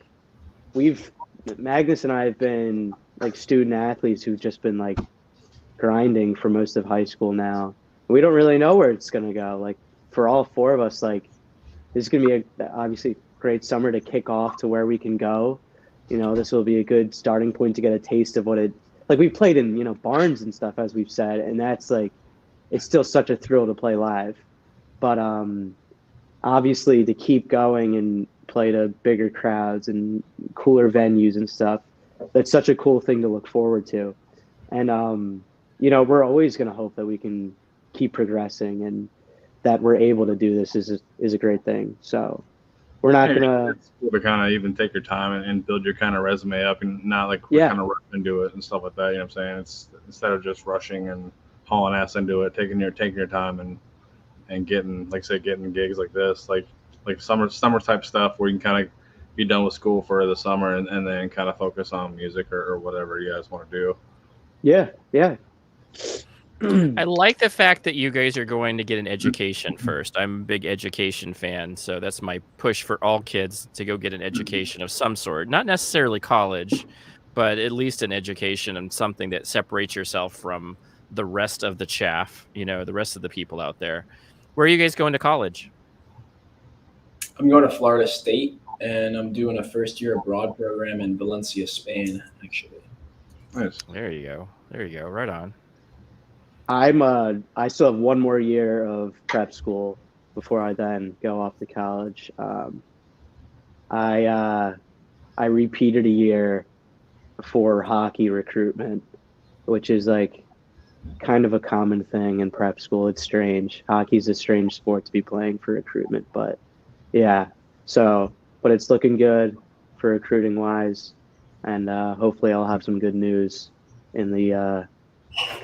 Magnus and I have been like student athletes who've just been like grinding for most of high school now. We don't really know where it's gonna go. Like, for all four of us, like, this is gonna be obviously great summer to kick off to where we can go. This will be a good starting point to get a taste of what we played in, barns and stuff, as we've said, and that's like, it's still such a thrill to play live. But obviously to keep going and play to bigger crowds and cooler venues and stuff, that's such a cool thing to look forward to. And, we're always going to hope that we can keep progressing, and that we're able to do this is a great thing. So we're not going to... It's cool to kind of even take your time and build your kind of resume up and not like kind of rush into it and stuff like that. You know what I'm saying? It's instead of just rushing and hauling ass into it, taking your time and getting, like I said, getting gigs like this, like summer type stuff where you can kind of be done with school for the summer and then kind of focus on music or whatever you guys want to do. Yeah. I like the fact that you guys are going to get an education first. I'm a big education fan, so that's my push for all kids to go get an education of some sort. Not necessarily college, but at least an education and something that separates yourself from the rest of the chaff, the rest of the people out there. Where are you guys going to college? I'm going to Florida State, and I'm doing a first-year abroad program in Valencia, Spain, actually. Nice. There you go. Right on. I still have one more year of prep school before I then go off to college. I repeated a year for hockey recruitment, which is like kind of a common thing in prep school. It's strange. Hockey's a strange sport to be playing for recruitment, but yeah. So, but it's looking good for recruiting wise, and hopefully I'll have some good news in the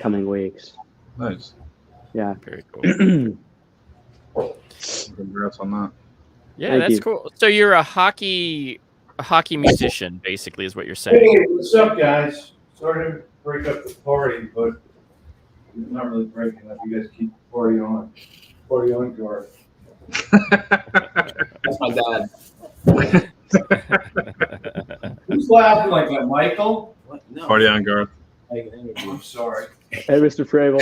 coming weeks. Nice. Yeah. Very cool. Congrats on that. Yeah, Thank that's you. cool. So you're a hockey musician, basically, is what you're saying. Hey, what's up, guys? Sorry to break up the party, but it's not really breaking up. You guys keep the party on. Party on, Garth. That's my dad. Who's laughing like that, Michael? What? No. Party on, Garth. I'm sorry. Hey, Mr. Fravel.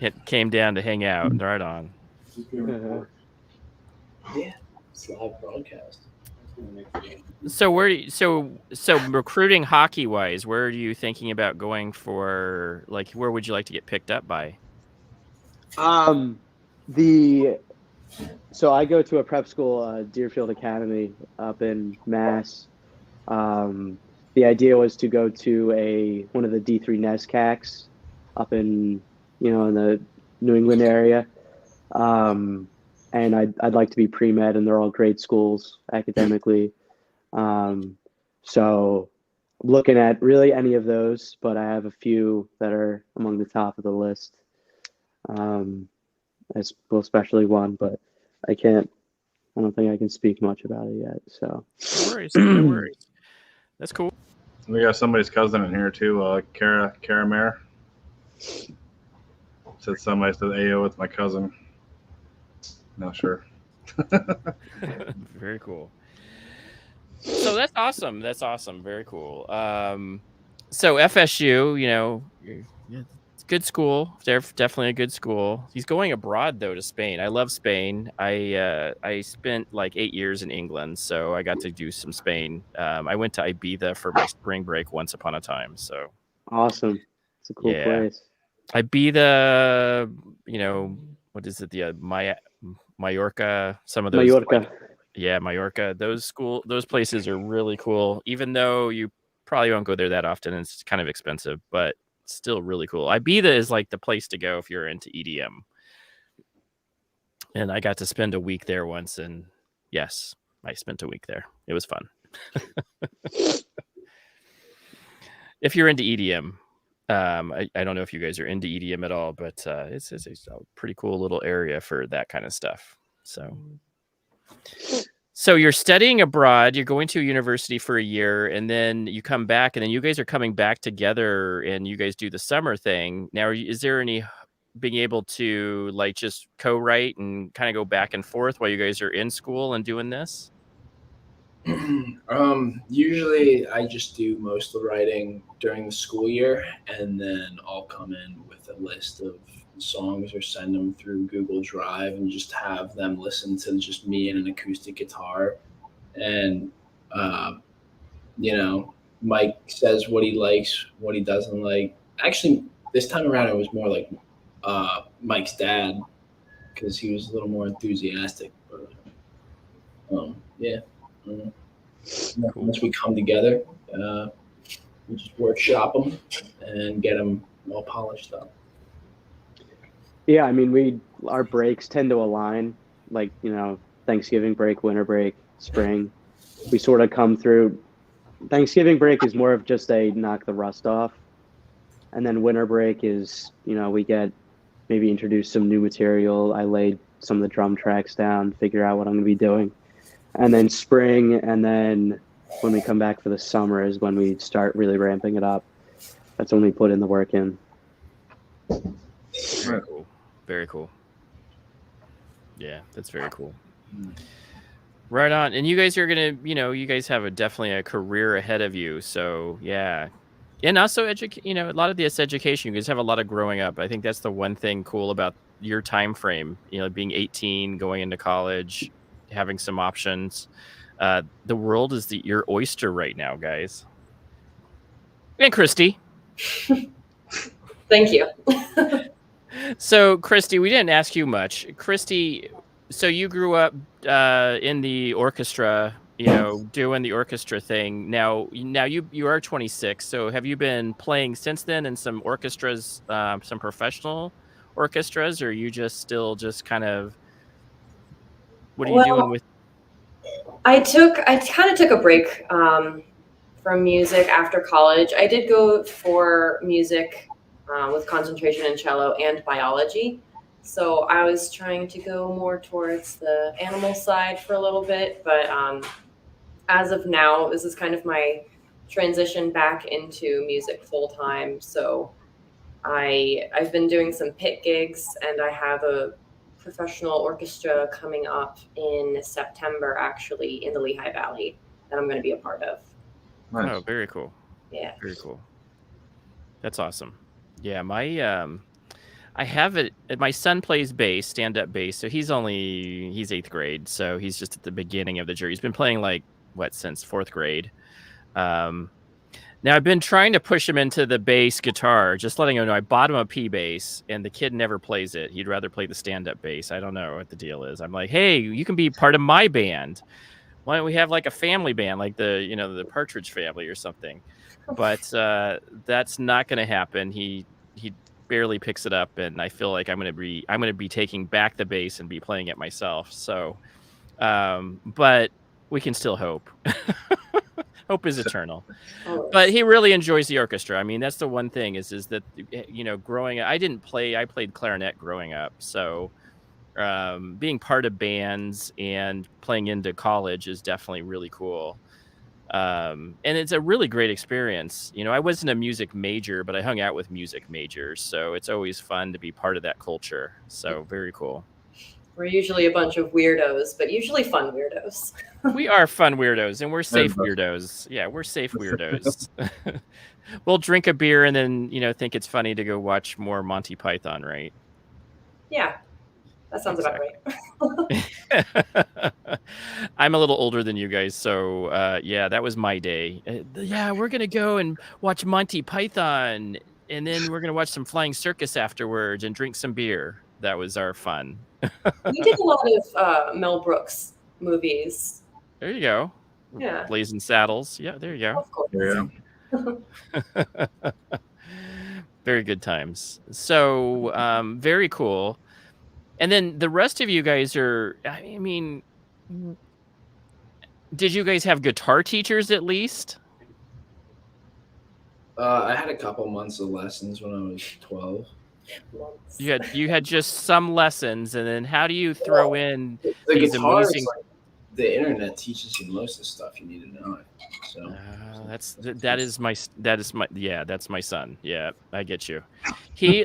It came down to hang out. Right on. Yeah, it's live broadcast. So recruiting hockey wise, where are you thinking about going for? Like, where would you like to get picked up by? So I go to a prep school, Deerfield Academy up in Mass. The idea was to go to one of the D3 NESCACs up in the New England area. And I'd like to be pre-med, and they're all great schools academically. So I'm looking at really any of those, but I have a few that are among the top of the list. Especially one, but I don't think I can speak much about it yet. So No worries. That's cool. We got somebody's cousin in here too, Cara Mare. Said somebody said AO with my cousin. Not sure. Very cool. So that's awesome. That's awesome. Very cool. So FSU, it's a good school. They're definitely a good school. He's going abroad though to Spain. I love Spain. I spent like 8 years in England, so I got to do some Spain. I went to Ibiza for my spring break once upon a time. So Awesome. It's a cool place. Ibiza, what is it? The Mallorca, some of those. Mallorca. Mallorca. Those places are really cool, even though you probably won't go there that often. It's kind of expensive, but still really cool. Ibiza is like the place to go if you're into EDM. And I got to spend a week there once, and yes, I spent a week there. It was fun. If you're into EDM, I don't know if you guys are into EDM at all, but it's a pretty cool little area for that kind of stuff. So you're studying abroad, you're going to a university for a year, and then you come back, and then you guys are coming back together, and you guys do the summer thing. Now, is there any being able to like just co-write and kind of go back and forth while you guys are in school and doing this? Usually I just do most of the writing during the school year, and then I'll come in with a list of songs or send them through Google Drive and just have them listen to just me and an acoustic guitar. And, Mike says what he likes, what he doesn't like. Actually, this time around, it was more like Mike's dad, because he was a little more enthusiastic. But, yeah. Once we come together, we just workshop them and get them all polished up. Yeah, I mean, our breaks tend to align, like, Thanksgiving break, winter break, spring. We sort of come through. Thanksgiving break is more of just a knock the rust off. And then winter break is, we get maybe introduce some new material. I laid some of the drum tracks down, figure out what I'm going to be doing. And then spring, and then when we come back for the summer is when we start really ramping it up. That's when we put in the work in. Very cool. Very cool. Yeah, that's very cool. Right on. And you guys are going to, you guys have definitely a career ahead of you. So, yeah. And also, a lot of this education, you guys have a lot of growing up. I think that's the one thing cool about your time frame, being 18, going into college, having some options. The world is your oyster right now, guys. And Christy. Thank you. So, Christy, we didn't ask you much. Christy, so you grew up in the orchestra, doing the orchestra thing. Now you are 26. So have you been playing since then in some orchestras, some professional orchestras, or are you still kind of, what are you doing with? I kind of took a break from music after college. I did go for music with concentration in cello and biology. So I was trying to go more towards the animal side for a little bit, but as of now, this is kind of my transition back into music full time. So I've been doing some pit gigs, and I have a professional orchestra coming up in September, actually, in the Lehigh Valley that I'm going to be a part of. Nice. Oh, very cool. Yeah. Very cool. That's awesome. Yeah, I have it. My son plays bass, stand-up bass. So he's 8th grade. So he's just at the beginning of the journey. He's been playing since 4th grade. Now I've been trying to push him into the bass guitar, just letting him know I bought him a P bass, and the kid never plays it. He'd rather play the stand-up bass. I don't know what the deal is. I'm like, hey, you can be part of my band. Why don't we have like a family band, like the Partridge Family or something? But that's not going to happen. He barely picks it up, and I feel like I'm going to be taking back the bass and be playing it myself. So, but we can still hope. Hope is eternal. But he really enjoys the orchestra. I mean, that's the one thing is that growing up, I played clarinet growing up, so being part of bands and playing into college is definitely really cool. And it's a really great experience. You know, I wasn't a music major, but I hung out with music majors, so it's always fun to be part of that culture. So very cool. We're usually a bunch of weirdos, but usually fun weirdos. We are fun weirdos, and we're safe weirdos. Yeah, we're safe weirdos. We'll drink a beer and then, you know, think it's funny to go watch more Monty Python, right? Yeah, that sounds about right. I'm a little older than you guys, so yeah, that was my day. Yeah, we're gonna go and watch Monty Python, and then we're gonna watch some flying circus afterwards and drink some beer. That was our fun. We did a lot of Mel Brooks movies. There you go. Yeah. Blazing Saddles. Yeah, there you go. Of course. Yeah. Very good times. So very cool. And then the rest of you guys are, I mean, did you guys have guitar teachers at least? I had a couple months of lessons when I was 12. You had just some lessons, and then how do you throw in these amazing? Like, the internet teaches you most of the stuff you need to know. So that's my son. Yeah, I get you. He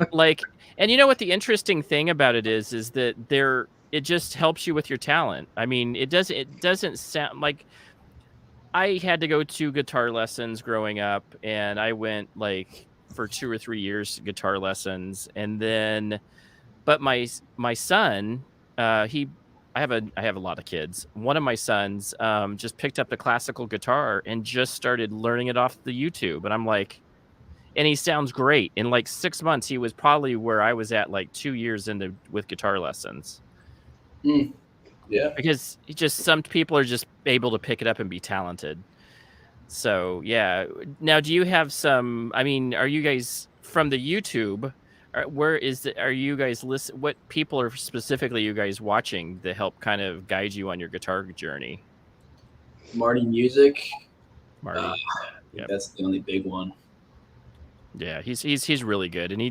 and you know what the interesting thing about it is that it just helps you with your talent. I mean, it doesn't sound like I had to go to guitar lessons growing up, and I went like for 2 or 3 years guitar lessons, and then but my son I have a lot of kids. One of my sons just picked up the classical guitar and just started learning it off the YouTube, and I'm like, and he sounds great. In like 6 months he was probably where I was at like 2 years into with guitar lessons. Yeah, because some people are just able to pick it up and be talented. So yeah. Now, do you have some? I mean, are you guys from the YouTube? Where is it? Are you guys listen? What people are specifically you guys watching to help kind of guide you on your guitar journey? Marty Music. Marty, that's the only big one. Yeah, he's really good, and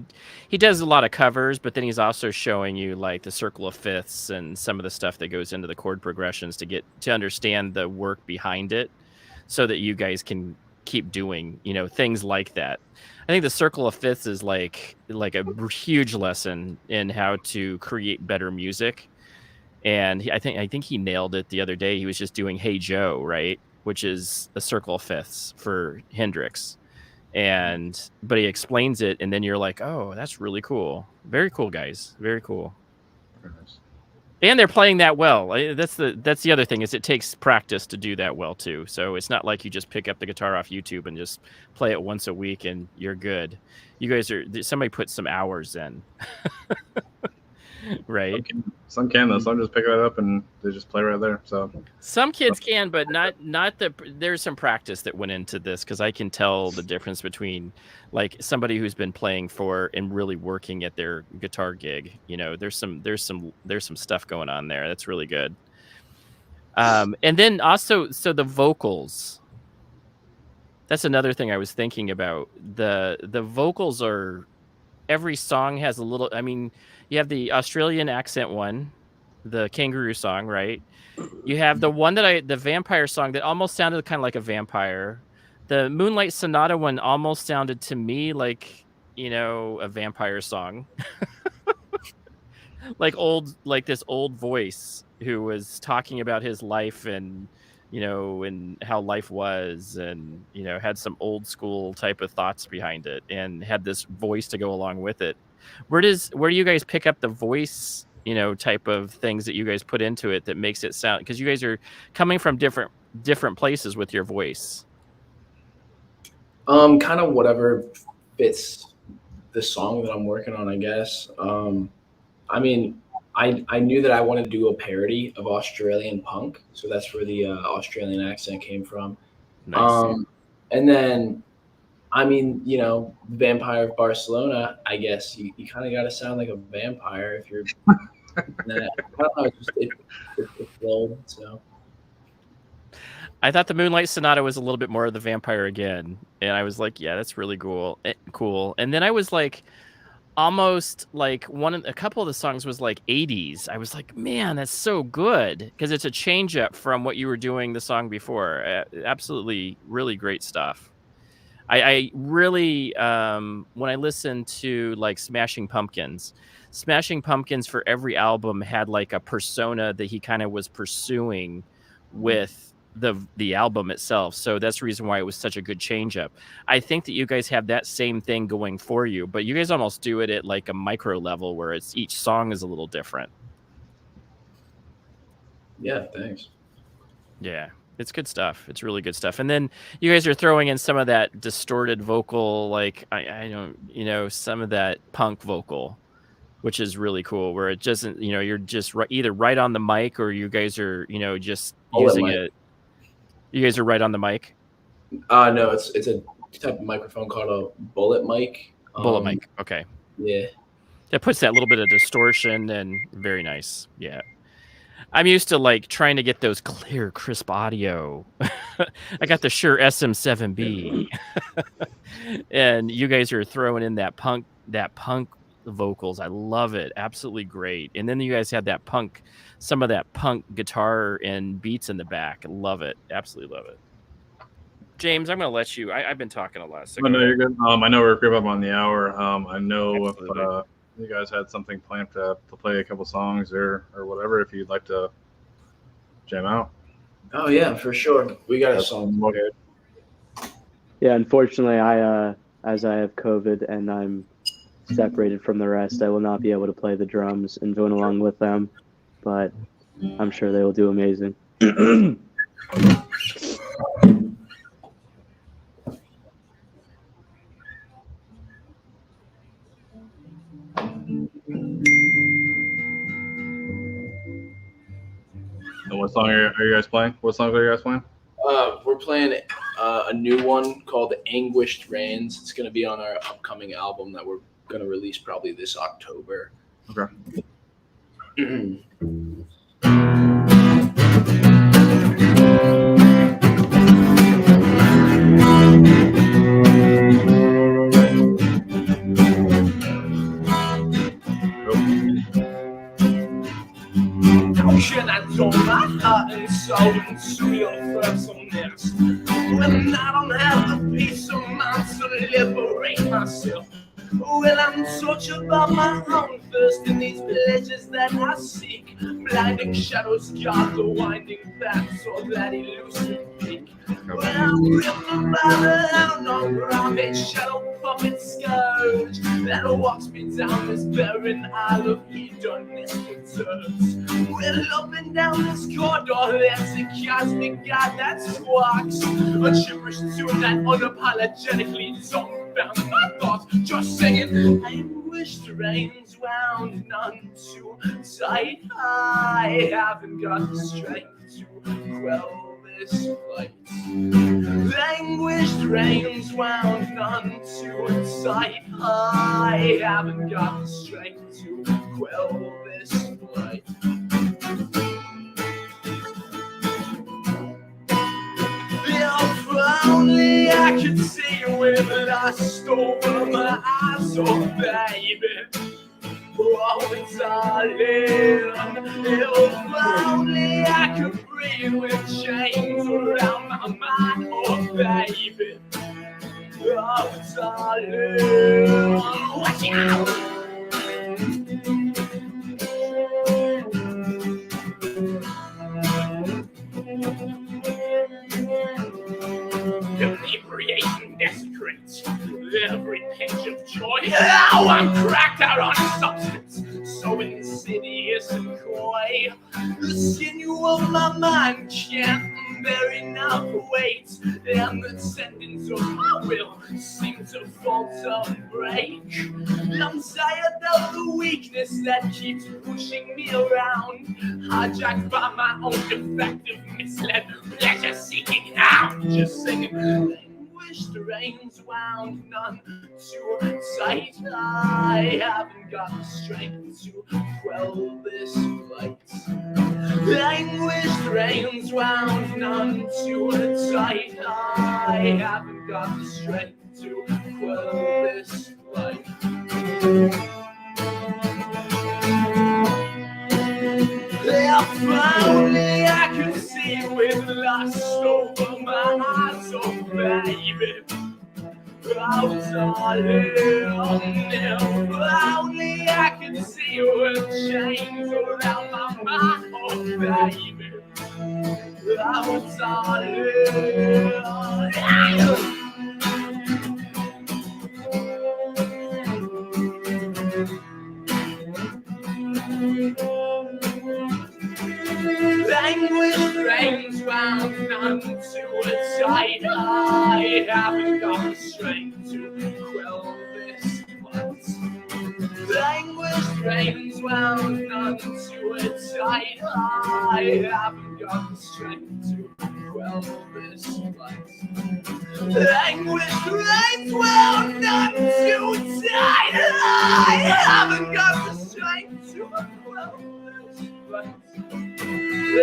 he does a lot of covers, but then he's also showing you like the circle of fifths and some of the stuff that goes into the chord progressions to understand the work behind it, so that you guys can keep doing, you know, things like that. I think the circle of fifths is like a huge lesson in how to create better music, and I think he nailed it the other day. He was just doing "Hey Joe," right, which is a circle of fifths for Hendrix. But he explains it, and then you're like, oh, that's really cool. Very cool, guys. Very cool. And they're playing that well. That's the other thing, is it takes practice to do that well too. So it's not like you just pick up the guitar off YouTube and just play it once a week and you're good. You guys somebody put some hours in. Right? Some can though. Some just pick it up and they just play right there. So some kids can, but not there's some practice that went into this, because I can tell the difference between like somebody who's been playing for and really working at their guitar gig. You know, there's some stuff going on there that's really good. And then also, so the vocals. That's another thing I was thinking about. The vocals are, every song has a little. I mean, you have the Australian accent one, the kangaroo song, right? You have the one the vampire song that almost sounded kind of like a vampire. The Moonlight Sonata one almost sounded to me like, you know, a vampire song. like this old voice who was talking about his life and, you know, and how life was, and, you know, had some old school type of thoughts behind it and had this voice to go along with it. Where do you guys pick up the voice, you know, type of things that you guys put into it that makes it sound, because you guys are coming from different places with your voice? Kind of whatever fits the song that I'm working on, I guess. I mean, I knew that I wanted to do a parody of Australian punk, so that's where the Australian accent came from. Nice. And then, I mean, you know, Vampire of Barcelona, I guess you kind of got to sound like a vampire if you're. I don't know, it flowed, so. I thought the Moonlight Sonata was a little bit more of the vampire again, and I was like, yeah, that's really cool. And then I was like, almost like a couple of the songs was like 80s. I was like, man, that's so good, because it's a change up from what you were doing the song before. Absolutely, really great stuff. I really when I listened to like Smashing Pumpkins for every album had like a persona that he kind of was pursuing with the album itself. So that's the reason why it was such a good change up. I think that you guys have that same thing going for you, but you guys almost do it at like a micro level where it's each song is a little different. Yeah, thanks. Yeah. It's good stuff. It's really good stuff. And then you guys are throwing in some of that distorted vocal, like I don't, some of that punk vocal, which is really cool, where it doesn't, you're just either right on the mic, or you guys are, just using it. You guys are right on the mic? No, it's a type of microphone called a bullet mic. Bullet mic. Okay. Yeah. That puts that little bit of distortion, and very nice. Yeah. I'm used to like trying to get those clear, crisp audio. I got the Shure SM7B, and you guys are throwing in that punk vocals. I love it. Absolutely great. And then you guys had some of that punk guitar and beats in the back. Love it. Absolutely love it. James, I'm going to let you. I've been talking a lot. So no, you're good. I know we're creeping up on the hour. I know if you guys had something planned to play a couple songs or whatever, if you'd like to jam out. Oh yeah, for sure. We got a song prepared. Yeah, unfortunately, as I have COVID and I'm separated from the rest, I will not be able to play the drums and join along with them, but I'm sure they will do amazing. And what song are you guys playing? What songs are you guys playing? We're playing a new one called Anguished Rains. It's going to be on our upcoming album that we're going to release probably this October. Okay. Can I throw my heart and soul into your personal nest when I don't have the peace of mind to liberate myself? When I'm tortured by my own thirst in these pleasures that I seek, blinding shadows guard the winding paths of that elusive peak. When I'm ripped by the hound on rampage, shadow puppet scourge that walks me down this barren isle of hedonistic turds. When up and down this corridor, there's a cosmic god that squawks a gibberish tune that unapologetically dumbfounds my thoughts, just singing anguished rains wound none too tight. I haven't got the strength to quell this flight. Anguished rains wound none too tight. I haven't got the strength to quell this flight. If only I could see with lust over my eyes, oh baby, oh darling. If only I could breathe with chains around my mind, oh baby, oh darling. Watch out! Inebriation desecrates every pinch of joy. Now I'm cracked out on substance, so insidious and coy. The sinew of my mind can't bear enough weight, and the tendons of my will seem to falter and break. I'm tired of the weakness that keeps pushing me around, hijacked by my own defective, misled, pleasure-seeking hound. Just singing, anguished rains wound none too tight. I haven't got the strength to quell this flight. Anguished rains wound none too tight. I haven't got the strength to quell this flight. If only I could see with lust over my eyes, oh baby. Oh darling, if only I could see with chains around my mind, oh baby. Oh darling. Language drains round none to a tide. I haven't got the strength to quell this fight. Language drains round none to a tide. I haven't got the strength to quell this fight. Language drains round none to a tide. I haven't got the strength to quell this fight.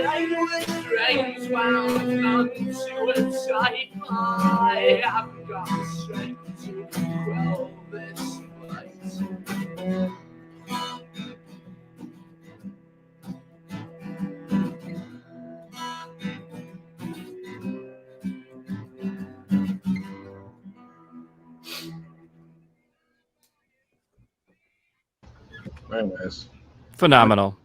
Language drains round none to a tight. I haven't got the strength to quell this fight. Very nice. Phenomenal.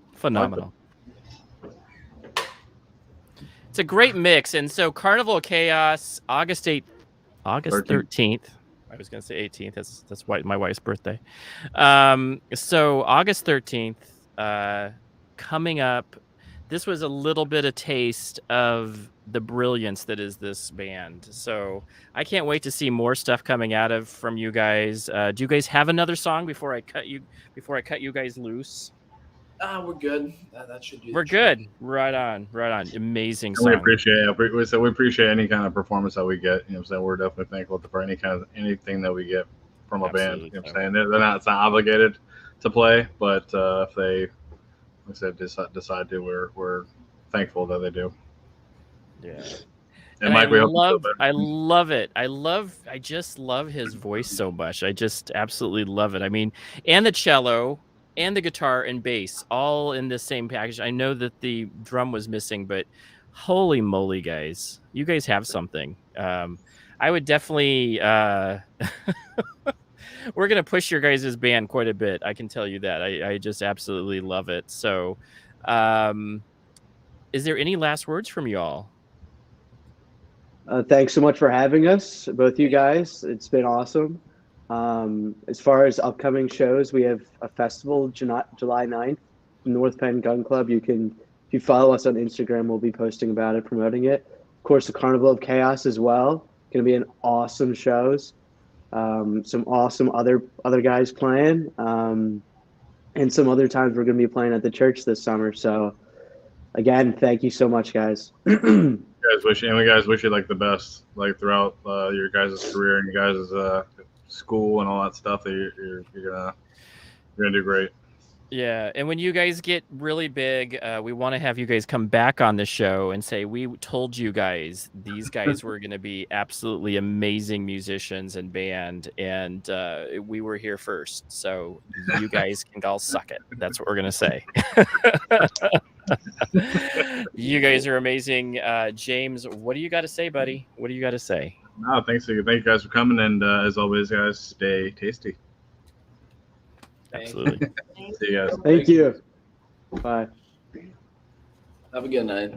It's a great mix. And so Carnival of Chaos, August 13th. I was going to say 18th. That's my wife's birthday. So August 13th, coming up. This was a little bit of taste of the brilliance that is this band. So I can't wait to see more stuff coming out from you guys. Do you guys have another song before I cut you guys loose? We're good. That should do. We're good. Right on. Amazing song. We appreciate any kind of performance that we get. You know what I'm saying? We're definitely thankful for anything that we get from a band. You know what I'm saying? It's not obligated to play, but if they, like I said, decide to, we're thankful that they do. Yeah. And Mike, I love it. I just love his voice so much. I just absolutely love it. I mean, and the cello and the guitar and bass all in the same package. I know that the drum was missing, but holy moly, guys, you guys have something. I would definitely, we're going to push your guys' band quite a bit. I can tell you that. I just absolutely love it. So, is there any last words from y'all? Thanks so much for having us, both you guys. It's been awesome. As far as upcoming shows, we have a festival July 9th, North Penn Gun Club. If you follow us on Instagram, we'll be posting about it, promoting it. Of course, the Carnival of Chaos as well. Going to be an awesome shows. Some awesome other guys playing. And some other times we're going to be playing at the church this summer. So again, thank you so much, guys. We guys wish you like the best, like throughout your guys' career and your guys' school and all that stuff. That you're gonna do great. Yeah, and when you guys get really big, we want to have you guys come back on the show and say, we told you guys these guys were going to be absolutely amazing musicians and band, and we were here first. So you guys can all suck it. That's what we're going to say. You guys are amazing. James, what do you got to say, buddy? What do you got to say? No, thank you guys for coming, and as always, guys, stay tasty. Absolutely. See you guys. Thank you. Bye. Have a good night.